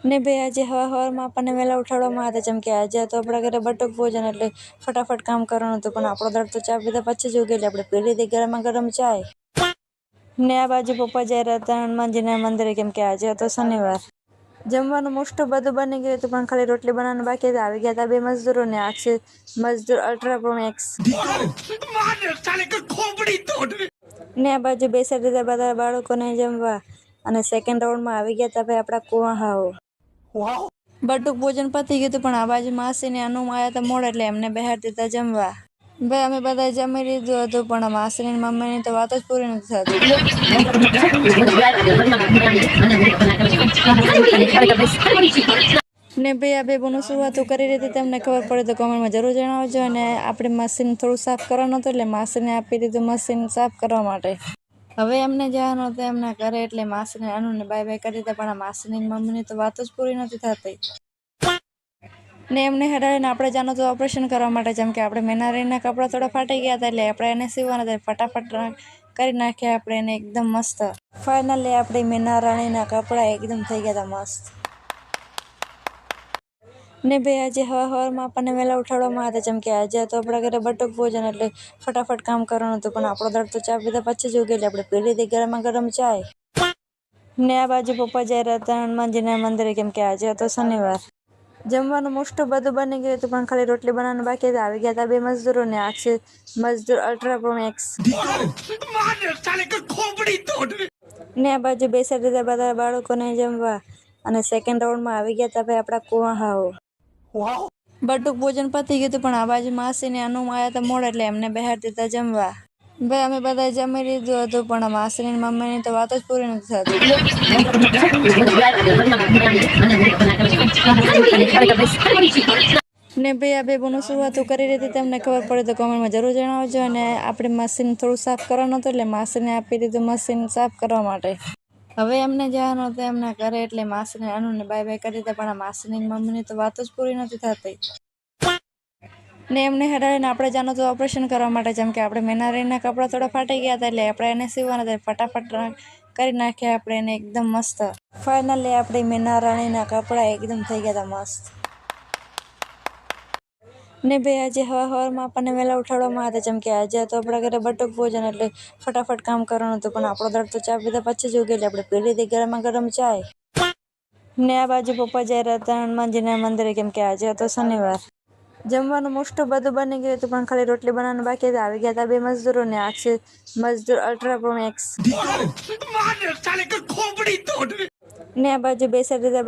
ને ભાઈ આજે હવારમાં આપણને વહેલા ઉઠાડવામાં હતા, જેમ કે આજે તો આપણા ઘરે બટુક ભોજન એટલે ફટાફટ કામ કરવાનું હતું. પણ આપણો દર તો ચા પીધા પછી જ ઉગેલી, આપણે પી લીધી ગરમા ગરમ ચાય. ને આ બાજુ પપ્પા જઈ રહ્યા હતા હનુમાનજીના મંદિરે, કેમ કે આજે હતો શનિવાર. જમવાનું મોસ્ટ બધું બની ગયું હતું, પણ ખાલી રોટલી બનાવવાનું બાકી હતી. આવી ગયા હતા બે મજદૂરો ને આખે મજદૂર અલ્ટ્રા પ્રો મેક્સ. ને આ બાજુ બેસાડી દીધા બધા બાળકોને જમવા, અને સેકન્ડ રાઉન્ડમાં આવી ગયા હતા ભાઈ આપણા કુવાહાઓ. બટુક ભોજન પતી ગયું હતું, પણ આ બાજુ માસી ને અનુ આવ્યા હતા મોડ, એટલે એમને બેહાડી દીધા જમવા. ભાઈ અમે બધા જમી લીધું હતું, પણ માસી ની મમ્મી ની તો વાત જ પૂરી નથી થતી. ને ભાઈ આ બે બોનું શું વાતું કરી રહી હતી, તમને ખબર પડે તો કોમેન્ટમાં જરૂર જણાવજો. અને આપણે મશીન થોડું સાફ કરવાનું હતું, એટલે માસીને આપી દીધું મશીન સાફ કરવા માટે. હવે એમને જવાનું હતું એમના ઘરે, એટલે માસીને અનુને બાય બાય કરી દીધા. પણ આ માસીની મમ્મીની તો વાત જ પૂરી નથી થતી. ને એમને હટાવીને આપણે જવાનું હતું ઓપરેશન કરવા માટે, જેમ કે આપણે મેનારીના કપડાં થોડા ફાટી ગયા હતા, એટલે આપણે એને સીવવાના હતા. ફટાફટ કરી નાખ્યા આપણે એને એકદમ મસ્ત. ફાઇનલી આપણી મીના રાણીના કપડાં એકદમ થઈ ગયા હતા મસ્ત. ને ભાઈ આજે હવારમાં આપણને વહેલા ઉઠાડવામાં હતા, જેમ કે આજે તો આપણા ઘરે બટુક ભોજન એટલે ફટાફટ કામ કરવાનું હતું. પણ આપણો દર તો ચા પીધા પછી જ ઉગેલી, આપણે પી લીધી ગરમા ગરમ ચાય. ને આ બાજુ પપ્પા જઈ રહ્યા હતા હનુમાનજીના મંદિરે, કેમ કે આજે હતો શનિવાર. જમવાનું મોસ્ટ બધું બની ગયું હતું, પણ ખાલી રોટલી બનાવવાનું બાકી હતી. આવી ગયા હતા બે મજદૂરો ને આખે મજદૂર અલ્ટ્રા પ્રો મેક્સ. ને આ બાજુ બેસાડી દીધા બધા બાળકોને જમવા, અને સેકન્ડ રાઉન્ડમાં આવી ગયા હતા ભાઈ આપણા કુવાહાઓ. બટુક ભોજન પતી ગયું હતું, પણ આ બાજુ માસી ને અનુ આવ્યા હતા મોડ, એટલે એમને બેહાડી દીધા જમવા. ભાઈ અમે બધા જમી લીધું હતું, પણ માસી ની મમ્મી ની તો વાત જ પૂરી નથી થતી. ને ભાઈ આ બે બોનું શું વાતું કરી રહી હતી, તમને ખબર પડે તો કોમેન્ટમાં જરૂર જણાવજો. અને આપણે મશીન થોડું સાફ કરવાનું હતું, એટલે માસીને આપી દીધું મશીન સાફ કરવા માટે. હવે એમને જવાનું હતું એમના ઘરે, એટલે માસીને અનુને બાય બાય કરી દીધા. પણ આ માસીની મમ્મીની તો વાત જ પૂરી નથી થતી. ને એમને હટાવીને આપણે જવાનું હતું ઓપરેશન કરવા માટે, જેમ કે આપણે મેનારીના કપડાં થોડા ફાટી ગયા હતા, એટલે આપણે એને સીવવાના હતા. ફટાફટ કરી નાખ્યા આપણે એને એકદમ મસ્ત. ફાઇનલી આપણી મીના રાણીના કપડાં એકદમ થઈ ગયા હતા મસ્ત. ને ભાઈ આજે હવારમાં આપણને વહેલા ઉઠાડવામાં હતા, જેમ કે આજે તો આપણા ઘરે બટુક ભોજન એટલે ફટાફટ કામ કરવાનું હતું. પણ આપણો દર તો ચા પીધા પછી જ ઉગેલી, આપણે પી લીધી ગરમા ગરમ ચાય. ને આ બાજુ પપ્પા જઈ રહ્યા હતા હનુમાનજીના મંદિરે, કેમ કે આજે હતો શનિવાર. જમવાનું મોસ્ટ બધું બની ગયું હતું, પણ ખાલી રોટલી બનાવવાનું બાકી હતી. આવી ગયા હતા બે મજદૂરો ને આખે મજદૂર અલ્ટ્રા પ્રો મેક્સ. ને આ બાજુ બેસાડી દીધા